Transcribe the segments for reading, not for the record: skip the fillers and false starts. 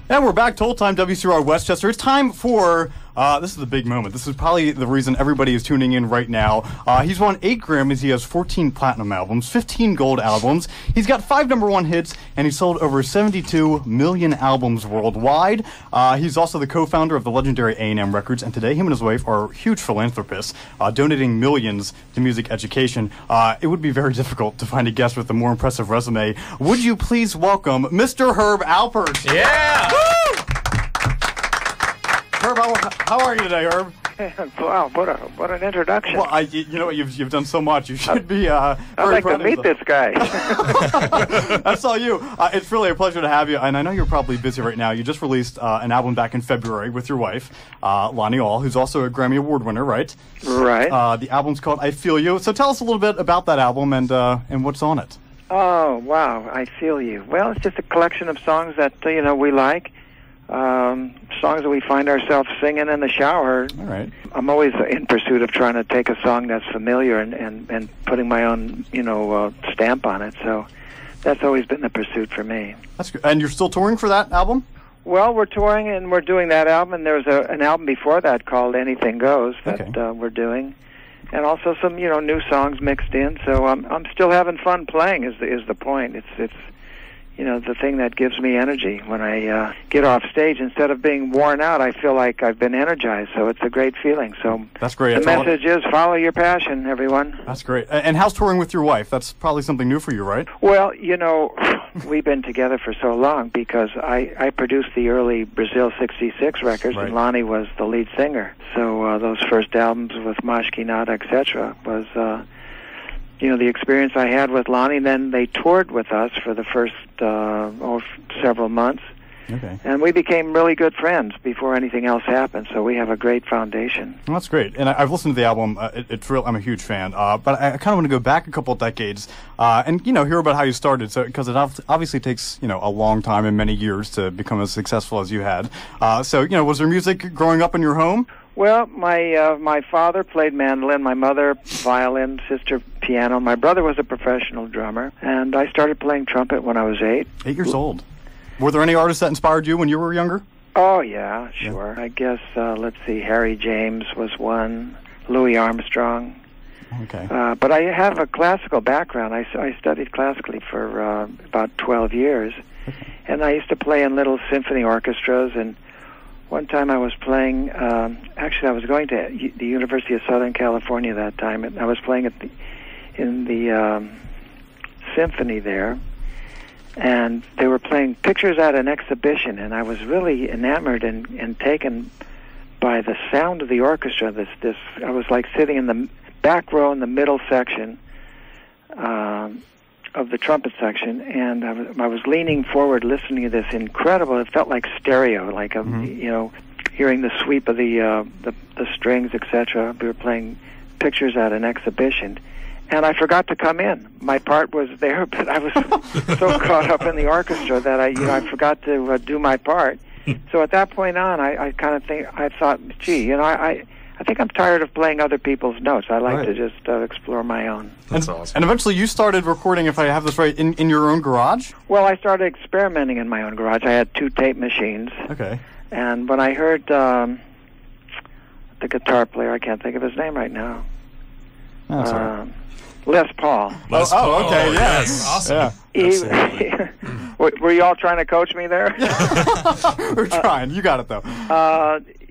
And we're back, TOAL TiME, WCUR Westchester. It's time for, this is the big moment. This is probably the reason everybody is tuning in right now. He's won 8 Grammys, he has 14 platinum albums, 15 gold albums. He's got 5 #1 hits, and he's sold over 72 million albums worldwide. He's also the co-founder of the legendary A&M Records, and today him and his wife are huge philanthropists, donating millions to music education. It would be very difficult to find a guest with a more impressive resume. Would you please welcome Mr. Herb Alpert? Yeah! Herb, how are you today, Herb? Wow, what an introduction. Well, you know what, you've done so much. You should be I'd like to meet this guy. That's all you. It's really a pleasure to have you, and I know you're probably busy right now. You just released an album back in February with your wife, Lonnie All, who's also a Grammy Award winner, right? Right. The album's called I Feel You. So tell us a little bit about that album and what's on it. Oh, wow, I Feel You. Well, it's just a collection of songs that, we like. Songs that we find ourselves singing in the shower. All right. I'm always in pursuit of trying to take a song that's familiar and putting my own, stamp on it. So that's always been the pursuit for me. That's good. And you're still touring for that album? Well, we're touring and we're doing that album. And there's an album before that called Anything Goes that we're doing. And also some, new songs mixed in. So I'm still having fun playing is the point. It's the thing that gives me energy when I get off stage. Instead of being worn out, I feel like I've been energized. So it's a great feeling. So that's great. The message is follow your passion, everyone. That's great. And how's touring with your wife? That's probably something new for you, right? Well, we've been together for so long because I produced the early Brazil 66 records, right. And Lonnie was the lead singer. So those first albums with Mashkinata, etc., was the experience I had with Lonnie. Then they toured with us for the first several months. Okay. And we became really good friends before anything else happened, so we have a great foundation. Well, that's great. And I've listened to the album. It's real. I'm a huge fan. But I kind of want to go back a couple of decades and, hear about how you started. So, because it obviously takes, a long time and many years to become as successful as you had. So, was there music growing up in your home? Well, my father played mandolin, my mother violin, sister piano. My brother was a professional drummer, and I started playing trumpet when I was 8. 8 years old. Were there any artists that inspired you when you were younger? Oh, yeah, sure. Yeah. I guess, let's see, Harry James was one, Louis Armstrong. Okay. But I have a classical background. I studied classically for about 12 years, and I used to play in little symphony orchestras, and one time I was playing, actually I was going to the University of Southern California that time, and I was playing in the symphony there, and they were playing pictures at an exhibition, and I was really enamored and taken by the sound of the orchestra. I was like sitting in the back row in the middle section of the trumpet section, and I was leaning forward listening to this incredible, it felt like stereo, like hearing the sweep of the strings, etc. We were playing pictures at an exhibition, and I forgot to come in. My part was there, but I was so caught up in the orchestra that I forgot to do my part. So at that point on, I thought, gee, I think I'm tired of playing other people's notes. I like to just explore my own. That's awesome. And eventually you started recording, if I have this right, in your own garage? Well, I started experimenting in my own garage. I had 2 tape machines. Okay. And when I heard the guitar player, I can't think of his name right now. That's all right. Les Paul. Les Paul. Oh, okay, yes. Awesome. Yeah. Were you all trying to coach me there? We're trying. You got it, though.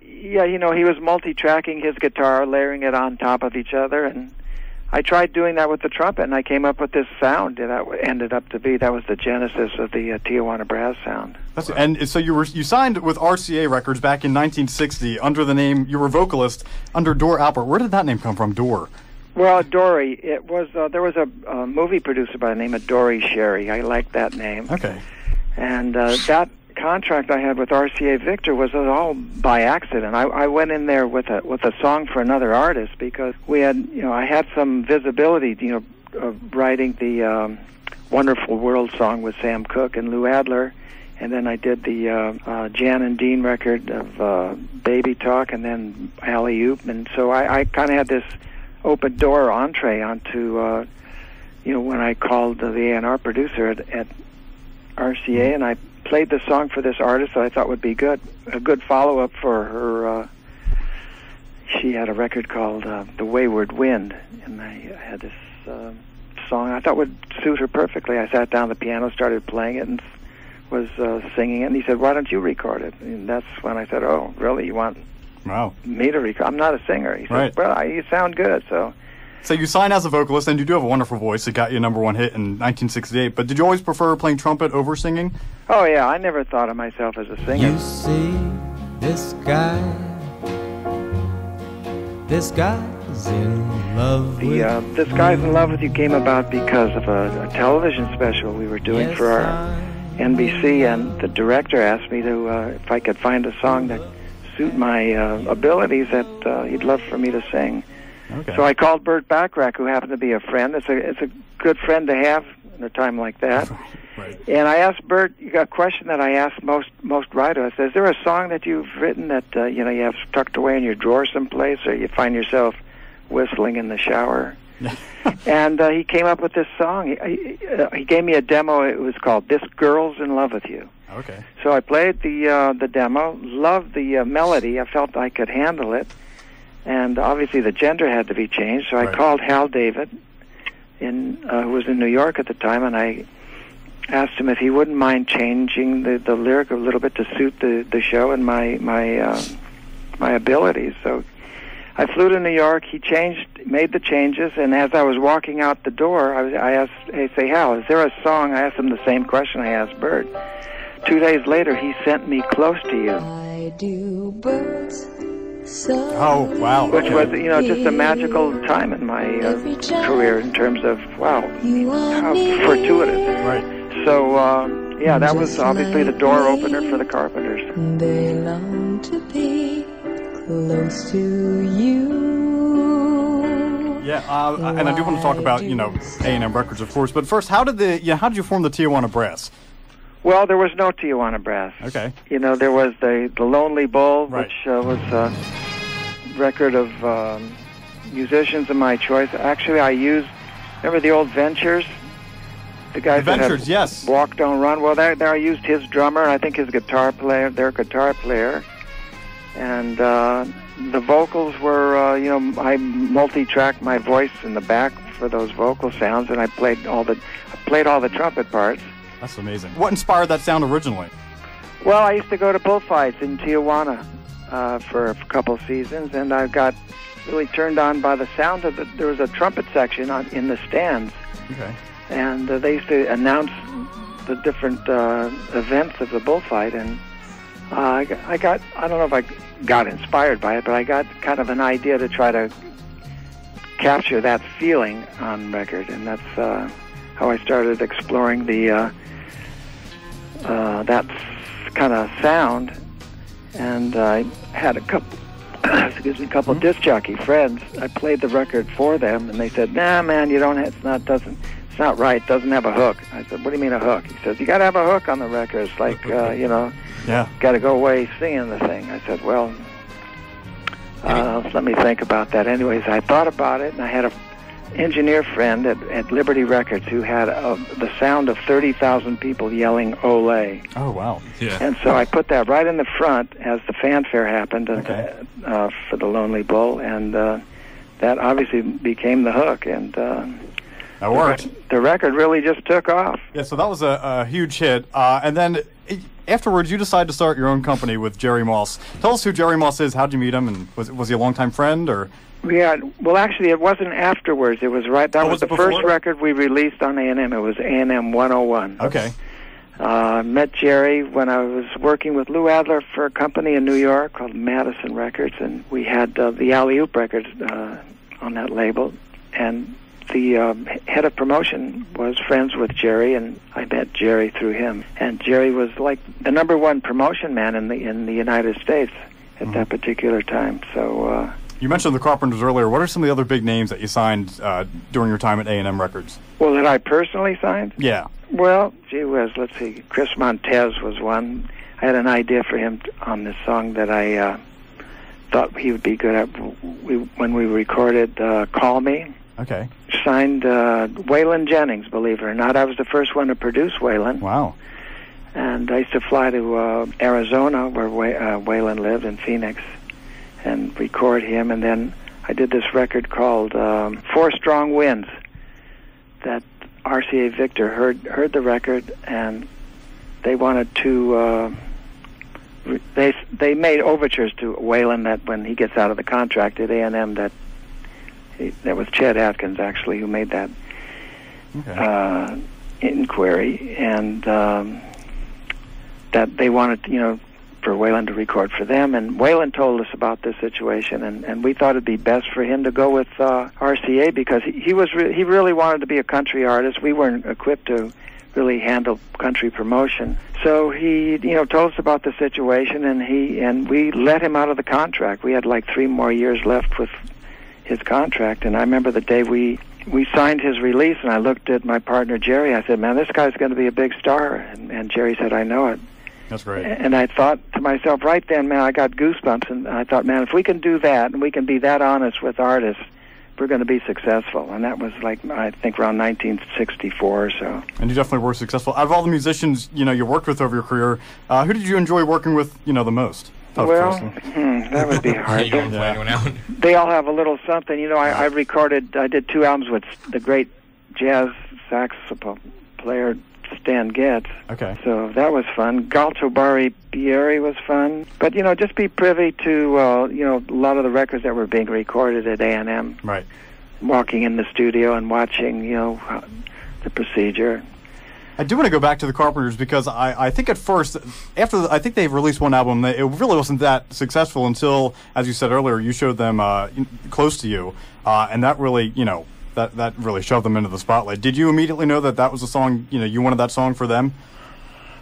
Yeah, he was multi-tracking his guitar, layering it on top of each other, and I tried doing that with the trumpet, and I came up with this sound that ended up to be, that was the genesis of the Tijuana brass sound. And so you signed with RCA Records back in 1960 under the name, you were vocalist under Herb Alpert. Where did that name come from, Dor? Well, Dory, it was, there was a movie producer by the name of Dory Sherry. I liked that name. Okay. And that contract I had with RCA Victor was all by accident. I went in there with a song for another artist because we had, I had some visibility, of writing the Wonderful World song with Sam Cooke and Lou Adler, and then I did the Jan and Dean record of Baby Talk, and then Alley Oop, and so I kind of had this open door entree onto, when I called the A&R producer at RCA, and I played the song for this artist that I thought would be a good follow-up for her. She had a record called The Wayward Wind, and I had this song I thought would suit her perfectly. I sat down at the piano, started playing it, and was singing it, and he said, "Why don't you record it?" And that's when I said, "Oh, really? You want me to record? I'm not a singer." He said, "Well, you sound good." So you signed as a vocalist, and you do have a wonderful voice. It got you a #1 hit in 1968. But did you always prefer playing trumpet over singing? Oh, yeah. I never thought of myself as a singer. You see, this guy's in love with you. This Guy's in Love with You came about because of a television special we were doing for our NBC, and the director asked me to if I could find a song that suit my abilities that he'd love for me to sing. Okay. So I called Burt Bacharach, who happened to be a friend. It's a good friend to have in a time like that. Right. And I asked Burt a question that I asked most writers. I said, "Is there a song that you've written that you have tucked away in your drawer someplace, or you find yourself whistling in the shower?" And he came up with this song. He gave me a demo. It was called "This Girl's in Love with You." Okay. So I played the demo. Loved the melody. I felt I could handle it. And obviously the gender had to be changed, so I called Hal David, who was in New York at the time, and I asked him if he wouldn't mind changing the lyric a little bit to suit the show and my abilities. So I flew to New York. He made the changes, and as I was walking out the door, I asked, "Hey, Hal, is there a song?" I asked him the same question I asked Bert. 2 days later, he sent me "Close to You." I do, birds. Oh, wow. Which was, just a magical time in my career in terms of, how fortuitous. Right. So, that was obviously the door opener for the Carpenters. They long to be close to you. Yeah, and I do want to talk about, A&M Records, of course. But first, how did you form the Tijuana Brass? Well, there was no Tijuana Brass. Okay. There was the Lonely Bull, right, which was a record of musicians of my choice. Actually, remember the old Ventures? The guys that had Walk, Don't Run. Well, there I used his drummer, and I think their guitar player. And the vocals were, I multi-tracked my voice in the back for those vocal sounds, and I played all the trumpet parts. That's amazing. What inspired that sound originally? Well, I used to go to bullfights in Tijuana for a couple seasons, and I got really turned on by the sound of there was a trumpet section in the stands. Okay. And they used to announce the different events of the bullfight, and I don't know if I got inspired by it, but I got kind of an idea to try to capture that feeling on record, and that's how I started exploring that kind of sound. And I had a couple disc jockey friends. I played the record for them, and they said, "Nah, man, it's not right. It doesn't have a hook." I said, "What do you mean a hook?" He says, "You got to have a hook on the record. It's like, got to go away singing the thing." I said, "Well, let me think about that." Anyways, I thought about it, and I had a engineer friend at Liberty Records who had the sound of 30,000 people yelling "Ole." Oh, wow. Yeah. And so I put that right in the front as the fanfare happened for the Lonely Bull, and that obviously became the hook, and that worked. The record really just took off. Yeah, so that was a huge hit. And then afterwards, you decided to start your own company with Jerry Moss. Tell us who Jerry Moss is. How'd you meet him? And was he a longtime friend, or? Yeah, well, actually, it wasn't afterwards. It was right. That was the first record we released on A&M. It was A&M 101. Okay. Met Jerry when I was working with Lou Adler for a company in New York called Madison Records, and we had the Alley Oop records on that label. And the head of promotion was friends with Jerry, and I met Jerry through him. And Jerry was like the #1 promotion man in the United States at that particular time. So. You mentioned the Carpenters earlier. What are some of the other big names that you signed during your time at A&M Records? Well, that I personally signed? Yeah. Well, gee whiz, let's see. Chris Montez was one. I had an idea for him on this song that I thought he would be good at when we recorded Call Me. Okay. Signed Waylon Jennings, believe it or not. I was the first one to produce Waylon. Wow. And I used to fly to Arizona, where Waylon lived, in Phoenix, and record him. And then I did this record called Four Strong Winds that RCA Victor heard the record, and they wanted to... They made overtures to Waylon that when he gets out of the contract at A&M, that was Chet Atkins, actually, who made that inquiry, and that they wanted, for Waylon to record for them. And Waylon told us about this situation, and we thought it'd be best for him to go with RCA, because he really wanted to be a country artist. We weren't equipped to really handle country promotion. So he, told us about the situation, and we let him out of the contract. We had like 3 more years left with his contract, and I remember the day we signed his release, and I looked at my partner Jerry. I said, "Man, this guy's going to be a big star." And Jerry said, "I know it." That's great. And I thought to myself, right then, man, I got goosebumps, and I thought, man, if we can do that, and we can be that honest with artists, we're going to be successful. And that was like, I think, around 1964 or so. And you definitely were successful. Out of all the musicians, you worked with over your career, who did you enjoy working with, the most? Well, that would be hard. They all have a little something. I did 2 albums with the great jazz saxophone player Stan Getz. Okay. So that was fun. Galto Barbieri was fun. But, just be privy to, a lot of the records that were being recorded at A&M. Right. Walking in the studio and watching, the procedure. I do want to go back to the Carpenters, because I think at first, I think they released one album, it really wasn't that successful until, as you said earlier, you showed them Close to You, and that really, that really shoved them into the spotlight. Did you immediately know that was a song, you wanted that song for them?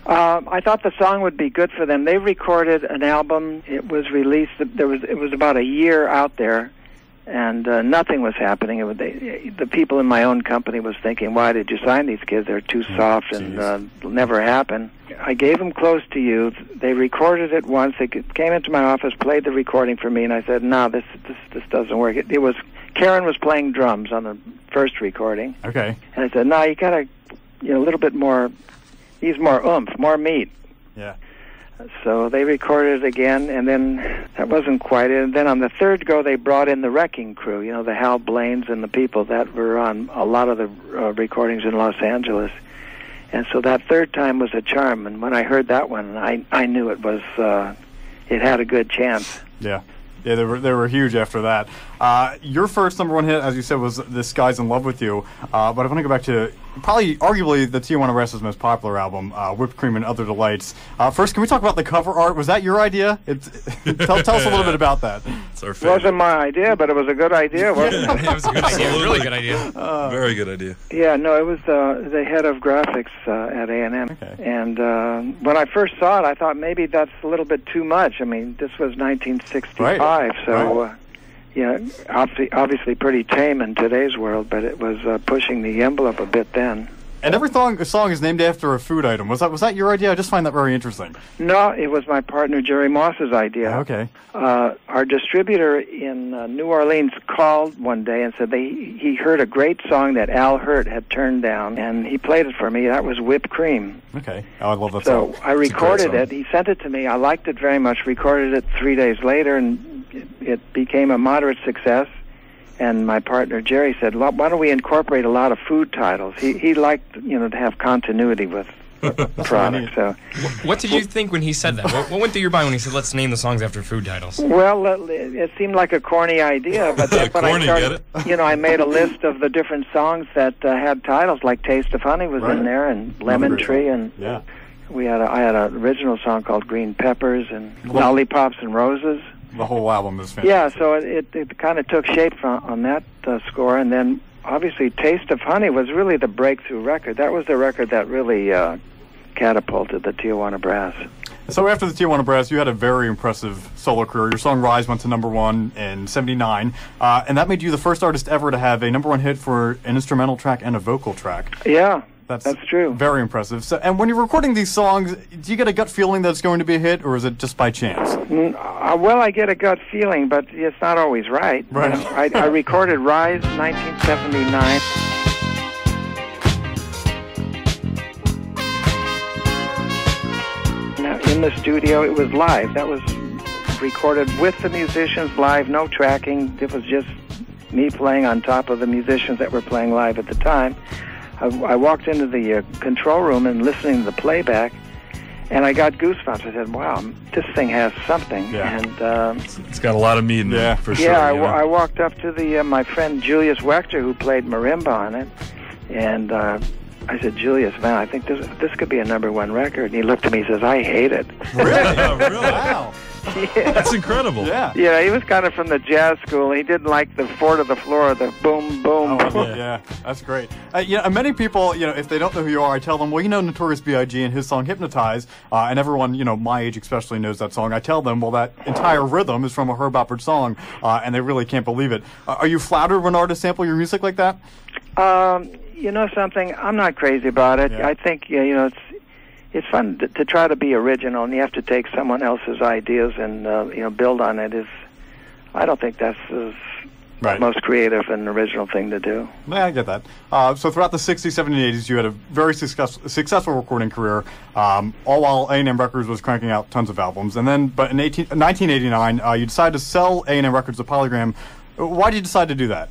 I thought the song would be good for them. They recorded an album. It was released. It was about a year out there, and nothing was happening. The people in my own company was thinking, "Why did you sign these kids? They're too soft, and it'll never happen." I gave them Close to You. They recorded it once. They came into my office, played the recording for me, and I said, "No, this doesn't work." It was Karen was playing drums on the first recording. Okay. And I said, "No, you gotta, a little bit more. Use more oomph, more meat." Yeah. So they recorded it again, and then that wasn't quite it. And then on the third go, they brought in the Wrecking Crew, the Hal Blaines and the people that were on a lot of the recordings in Los Angeles. And so that third time was a charm. And when I heard that one, I knew it was it had a good chance. Yeah. Yeah, they were huge after that. Your first number 1 hit, as you said, was "This Guy's in Love with You." But I want to go back to arguably the Tijuana Brass's most popular album, "Whipped Cream and Other Delights." First, can we talk about the cover art? Was that your idea? Tell us a little bit about that. It wasn't my idea, but it was a good idea, wasn't it? It was a good idea, really good idea. Very good idea. Yeah, no, it was the head of graphics at A&M. Okay. And when I first saw it, I thought maybe that's a little bit too much. I mean, this was 1965, so obviously pretty tame in today's world, but it was pushing the envelope a bit then. And every song is named after a food item. Was that your idea? I just find that very interesting. No, it was my partner Jerry Moss's idea. Okay. Our distributor in New Orleans called one day and said he heard a great song that Al Hurt had turned down, and he played it for me. That was Whipped Cream. Okay. Oh, I love that song. So I recorded it. He sent it to me. I liked it very much. Recorded it 3 days later, and it became a moderate success. And my partner Jerry said, "Why don't we incorporate a lot of food titles?" He liked, to have continuity with the product. So, what did you think when he said that? What went through your mind when he said, "Let's name the songs after food titles"? Well, it seemed like a corny idea, but then when I started, I made a list of the different songs that had titles, like "Taste of Honey" was in there, and "Lemon Tree," and I had an original song called "Green Peppers" and "Lollipops and Roses." The whole album is fantastic. Yeah, so it kind of took shape on that score, and then obviously "Taste of Honey" was really the breakthrough record. That was the record that really catapulted the Tijuana Brass. So after the Tijuana Brass, you had a very impressive solo career. Your song "Rise" went to number 1 in '79, and that made you the first artist ever to have a number 1 hit for an instrumental track and a vocal track. Yeah. That's true. Very impressive. So, and when you're recording these songs, do you get a gut feeling that it's going to be a hit, or is it just by chance? Well, I get a gut feeling, but it's not always right. Right. I recorded "Rise" 1979. in the studio. It was live. That was recorded with the musicians live, no tracking. It was just me playing on top of the musicians that were playing live at the time. I walked into the control room and listening to the playback, and I got goosebumps. I said, wow, this thing has something. Yeah. And it's got a lot of meat in it, for sure. Yeah, I walked up to the my friend Julius Wechter, who played marimba on it, and I said, Julius, man, I think this could be a #1 record. And he looked at me and says, I hate it. Really? Really? Wow. Yeah. That's incredible. Yeah. Yeah, he was kind of from the jazz school. He didn't like the 4 to the floor, the boom, boom. Oh, yeah, that's great. Many people, if they don't know who you are, I tell them, well, Notorious B.I.G. and his song Hypnotize, and everyone, my age especially knows that song. I tell them, well, that entire rhythm is from a Herb Alpert song, and they really can't believe it. Are you flattered when artists sample your music like that? You know something? I'm not crazy about it. Yeah. I think, it's fun to try to be original, and you have to take someone else's ideas and build on it. I don't think that's the most creative and original thing to do. Yeah, I get that. So throughout the 60s, 70s, and 80s, you had a very successful recording career, all while A&M Records was cranking out tons of albums. And then, but in 1989, you decided to sell A&M Records to Polygram. Why did you decide to do that?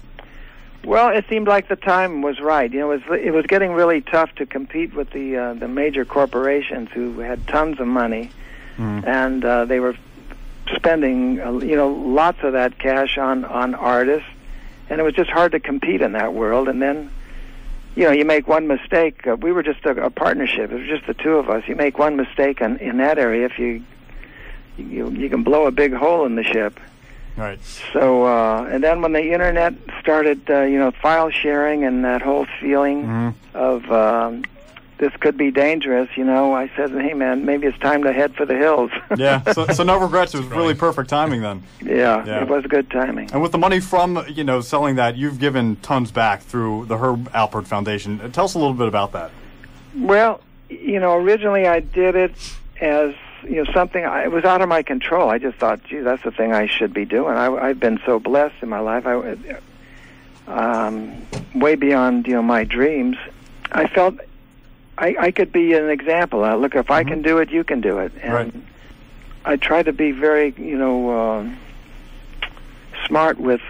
Well, it seemed like the time was right. It was getting really tough to compete with the major corporations who had tons of money, and they were spending lots of that cash on artists, and it was just hard to compete in that world. And then, you make one mistake. We were just a partnership. It was just the two of us. You make one mistake in that area, if you can blow a big hole in the ship. Right. So, and then when the internet started, file sharing and that whole feeling of this could be dangerous, I said, hey, man, maybe it's time to head for the hills. Yeah, so no regrets. It was really perfect timing then. Yeah, it was good timing. And with the money from, selling that, you've given tons back through the Herb Alpert Foundation. Tell us a little bit about that. Well, originally I did it as something, it was out of my control. I just thought, gee, that's the thing I should be doing. I've been so blessed in my life. Way beyond, my dreams. I felt I could be an example. Look, if I can do it, you can do it. And I try to be very, smart with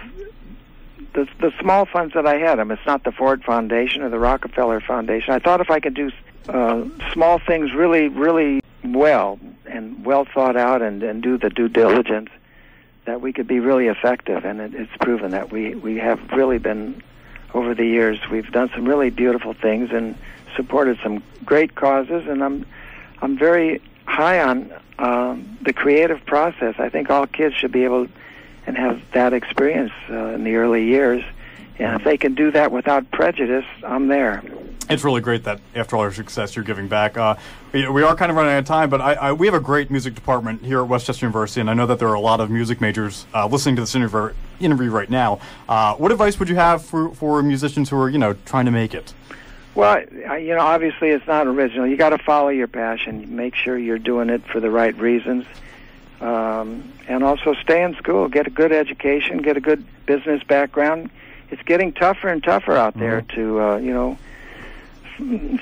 the small funds that I had. It's not the Ford Foundation or the Rockefeller Foundation. I thought if I could do small things really, really well and well thought out and do the due diligence, that we could be really effective. And it's proven that we have really been, over the years, we've done some really beautiful things and supported some great causes. And I'm very high on the creative process. I think all kids should be able and have that experience in the early years. And if they can do that without prejudice, I'm there. It's really great that after all our success, you're giving back. We are kind of running out of time, but we have a great music department here at Westchester University, and I know that there are a lot of music majors listening to this interview right now. What advice would you have for musicians who are, trying to make it? Well, obviously it's not original. You got to follow your passion. Make sure you're doing it for the right reasons. And also stay in school, get a good education, get a good business background. It's getting tougher and tougher out there to,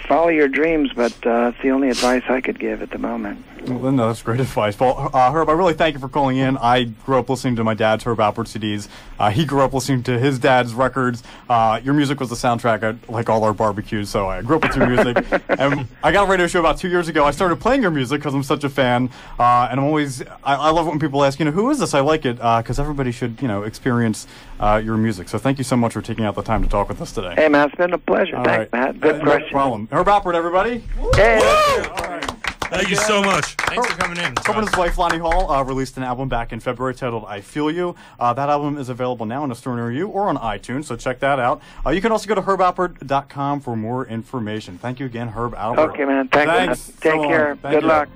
follow your dreams, but it's the only advice I could give at the moment. Well, no, that's great advice. Well, Herb, I really thank you for calling in. I grew up listening to my dad's Herb Alpert CDs. He grew up listening to his dad's records. Your music was the soundtrack at, like, all our barbecues, so I grew up with your music. And I got a radio show about 2 years ago. I started playing your music because I'm such a fan. And I'm always, I love it when people ask, who is this? I like it, because everybody should, experience your music. So thank you so much for taking out the time to talk with us today. Hey, man, it's been a pleasure. Thanks, Matt. Good question. No problem. Herb Alpert, everybody. Hey. All right. Thank you so much. Thanks for coming in. Herb and his wife, Lonnie Hall, released an album back in February titled I Feel You. That album is available now in a store near you or on iTunes, so check that out. You can also go to herbalpert.com for more information. Thank you again, Herb Alpert. Okay, man. Thanks. Thanks. Take care. Good luck.